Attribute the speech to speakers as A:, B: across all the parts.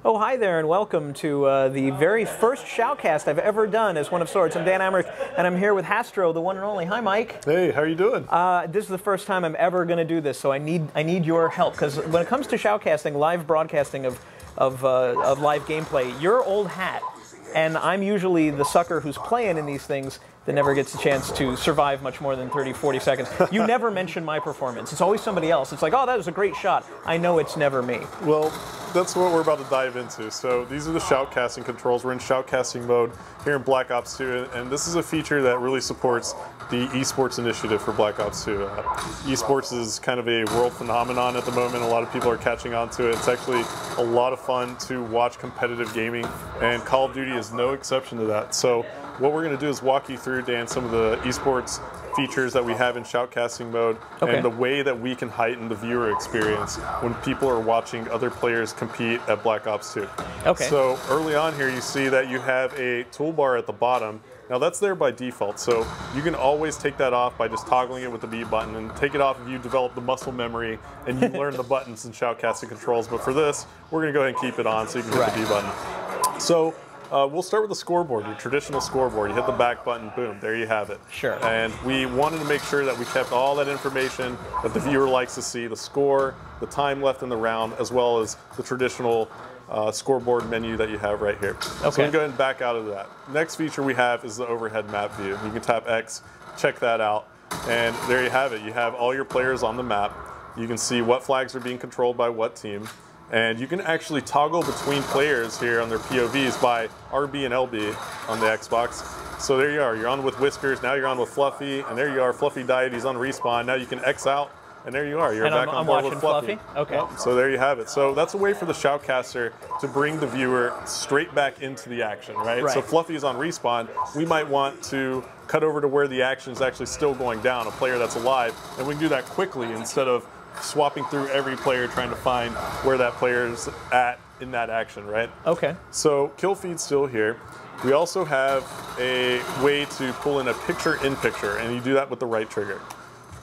A: Oh, hi there, and welcome to the very first shoutcast I've ever done as OneOfSwords. I'm Dan Amherst, and I'm here with Hastr0, the one and only. Hi, Mike.
B: Hey, how are you doing?
A: This is the first time I'm ever going to do this, so I need your help, because when it comes to shoutcasting, live broadcasting of live gameplay, you're old hat, and I'm usually the sucker who's playing in these things that never gets a chance to survive much more than 30, 40 seconds. You never mention my performance. It's always somebody else. It's like, oh, that was a great shot. I know it's never me.
B: Well, that's what we're about to dive into. So these are the shoutcasting controls. We're in shoutcasting mode here in Black Ops 2, and this is a feature that really supports the esports initiative for Black Ops 2. Esports is kind of a world phenomenon at the moment. A lot of people are catching on to it. It's actually a lot of fun to watch competitive gaming, and Call of Duty is no exception to that. So what we're going to do is walk you through, Dan, some of the esports features that we have in shoutcasting mode, and the way that we can heighten the viewer experience when people are watching other players compete at Black Ops 2.
A: Okay.
B: So early on here, you see that you have a toolbar at the bottom. Now that's there by default, so you can always take that off by just toggling it with the B button, and take it off if you develop the muscle memory and you learn the buttons and shoutcasting controls. But for this, we're going to go ahead and keep it on so you can hit the B button. So we'll start with the scoreboard, your traditional scoreboard. You hit the back button, boom, there you have it.
A: Sure.
B: And we wanted to make sure that we kept all that information that the viewer likes to see, the score, the time left in the round, as well as the traditional scoreboard menu that you have right here.
A: Okay.
B: So we're going to go ahead and back out of that. Next feature we have is the overhead map view. You can tap X, check that out, and there you have it. You have all your players on the map. You can see what flags are being controlled by what team. And you can actually toggle between players here on their POVs by RB and LB on the Xbox. So there you are, you're on with Whiskers, now you're on with Fluffy, and there you are, Fluffy died, he's on respawn. Now you can X out, and there you are, you're back on board with Fluffy.
A: Okay.
B: Yep, so there you have it. So that's a way for the shoutcaster to bring the viewer straight back into the action, right? So Fluffy is on respawn, we might want to cut over to where the action is actually still going down, a player that's alive, and we can do that quickly instead of swapping through every player trying to find where that player's at in that action, right?
A: Okay.
B: So kill feed's still here. We also have a way to pull in a picture-in-picture, and you do that with the right trigger.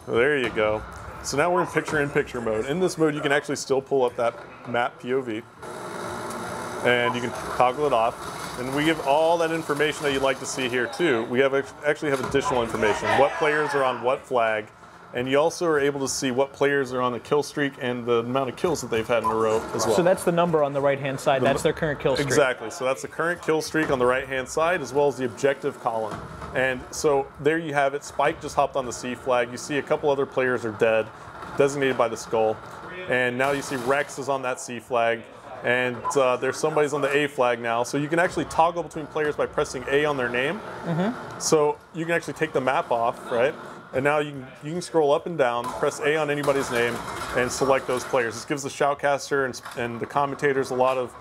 B: So there you go. So now we're in picture-in-picture mode. In this mode, you can actually still pull up that map POV, and you can toggle it off. And we give all that information that you'd like to see here too. We actually have additional information. What players are on what flag, and you also are able to see what players are on the kill streak and the amount of kills that they've had in a row as well.
A: So that's the number on the right-hand side. That's their current kill streak.
B: Exactly. So that's the current kill streak on the right-hand side, as well as the objective column. And so there you have it. Spike just hopped on the C flag. You see a couple other players are dead, designated by the skull. And now you see Rex is on that C flag. And there's somebody's on the A flag now. So you can actually toggle between players by pressing A on their name. So you can actually take the map off, right? And now you can scroll up and down, press A on anybody's name, and select those players. This gives the shoutcaster and the commentators a lot of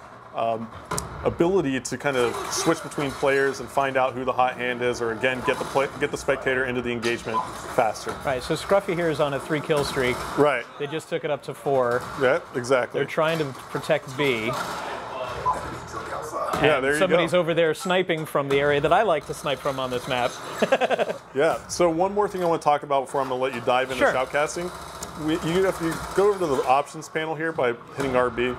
B: ability to kind of switch between players and find out who the hot hand is, or again, get the spectator into the engagement faster.
A: Right, so Scruffy here is on a 3-kill streak.
B: Right.
A: They just took it up to 4.
B: Yeah, exactly.
A: They're trying to protect B.
B: Yeah, there you go.
A: Somebody's over there sniping from the area that I like to snipe from on this map.
B: Yeah, so one more thing I want to talk about before I'm going to let you dive into shoutcasting. If you go over to the options panel here by hitting RB,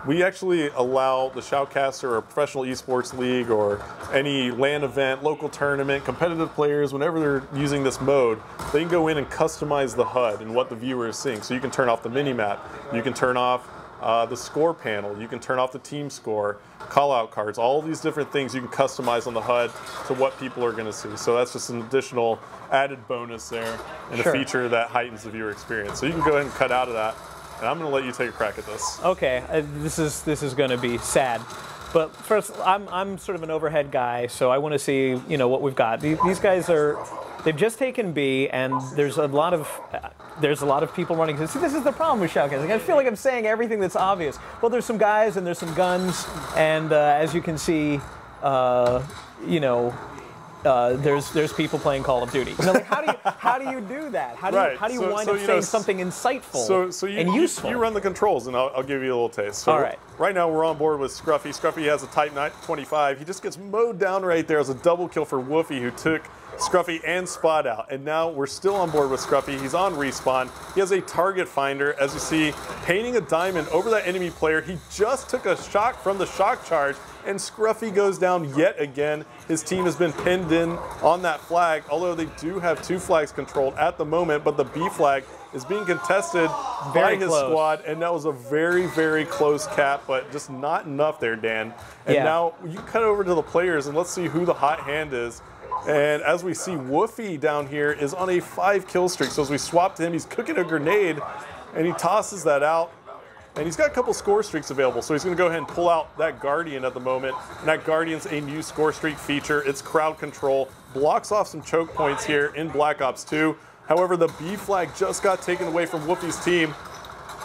B: we actually allow the shoutcaster or professional esports league or any LAN event, local tournament, competitive players, whenever they're using this mode, they can go in and customize the HUD and what the viewer is seeing. So you can turn off the mini-map, you can turn off the score panel, you can turn off the team score, call-out cards, all these different things you can customize on the HUD to what people are going to see. So that's just an additional added bonus there and a feature that heightens the viewer experience. So you can go ahead and cut out of that, and I'm going to let you take a crack at this.
A: Okay, this is going to be sad. But first, I'm sort of an overhead guy, so I want to see, you know, what we've got. These guys they've just taken B, and there's a lot of people running. See, this is the problem with shoutcasting. I feel like I'm saying everything that's obvious. Well, there's some guys and there's some guns, and as you can see, you know, there's people playing Call of Duty. You know, like, how do you do that? How do you wind up saying something insightful and useful?
B: You run the controls, and I'll give you a little taste. So
A: all right.
B: Right now we're on board with Scruffy. Scruffy has a Type 25. He just gets mowed down right there as a double kill for Woofy, who took Scruffy and Spot out. And now we're still on board with Scruffy. He's on respawn. He has a target finder, as you see, painting a diamond over that enemy player. He just took a shock from the shock charge, and Scruffy goes down yet again. His team has been pinned in on that flag, although they do have 2 flags controlled at the moment, but the B flag is being contested by his squad, and that was a very, very close cap, but just not enough there, Dan. And now you cut over to the players, and let's see who the hot hand is. And as we see, Woofy down here is on a 5 kill streak. So as we swap to him, he's cooking a grenade, and he tosses that out. And he's got a couple score streaks available, so he's going to go ahead and pull out that Guardian at the moment. And that Guardian's a new score streak feature. It's crowd control, blocks off some choke points here in Black Ops 2. However, the B flag just got taken away from Woofy's team,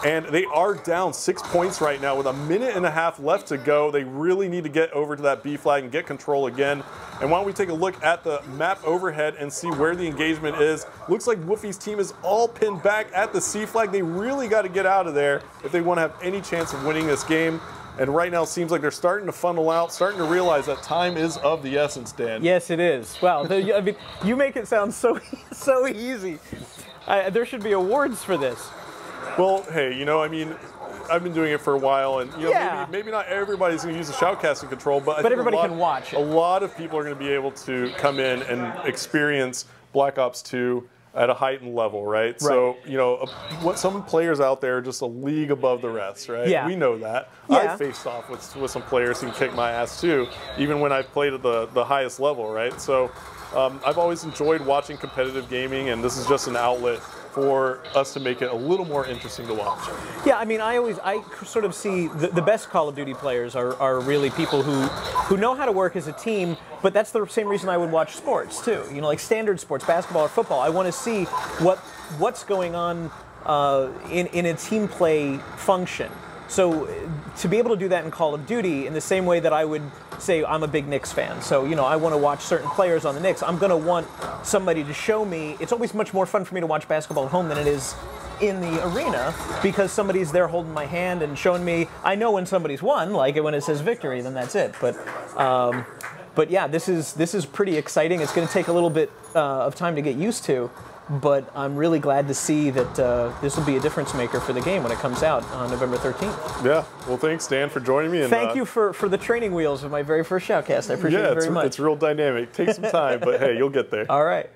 B: and they are down 6 points right now with a minute and a half left to go. They really need to get over to that B flag and get control again. And why don't we take a look at the map overhead and see where the engagement is. Looks like Woofy's team is all pinned back at the C flag. They really got to get out of there if they want to have any chance of winning this game. And right now it seems like they're starting to funnel out, starting to realize that time is of the essence, Dan.
A: Yes, it is. Wow, I mean, you make it sound so easy. There should be awards for this.
B: Well, hey, you know, I mean, I've been doing it for a while, and you know, maybe not everybody's going to use the shoutcasting control, but I think
A: everybody can watch it.
B: A lot of people are going to be able to come in and experience Black Ops 2 at a heightened level, right? So, you know, what some players out there are just a league above the rest, right?
A: Yeah.
B: We know that. I've faced off with some players who can kick my ass too, even when I've played at the highest level, right? So I've always enjoyed watching competitive gaming, and this is just an outlet for us to make it a little more interesting to watch. Yeah,
A: I mean, I sort of see the best Call of Duty players are really people who know how to work as a team, but that's the same reason I would watch sports too. You know, like standard sports, basketball or football. I want to see what's going on in a team play function. So to be able to do that in Call of Duty in the same way that I would say I'm a big Knicks fan. So, you know, I want to watch certain players on the Knicks. I'm going to want somebody to show me. It's always much more fun for me to watch basketball at home than it is in the arena because somebody's there holding my hand and showing me. I know when somebody's won, like when it says victory, then that's it. But yeah, this is pretty exciting. It's going to take a little bit of time to get used to. But I'm really glad to see that this will be a difference maker for the game when it comes out on November 13th.
B: Yeah, well, thanks, Dan, for joining me. And,
A: thank you for the training wheels of my very first shoutcast. I appreciate it very much.
B: It's real dynamic. Take some time, but hey, you'll get there.
A: All right.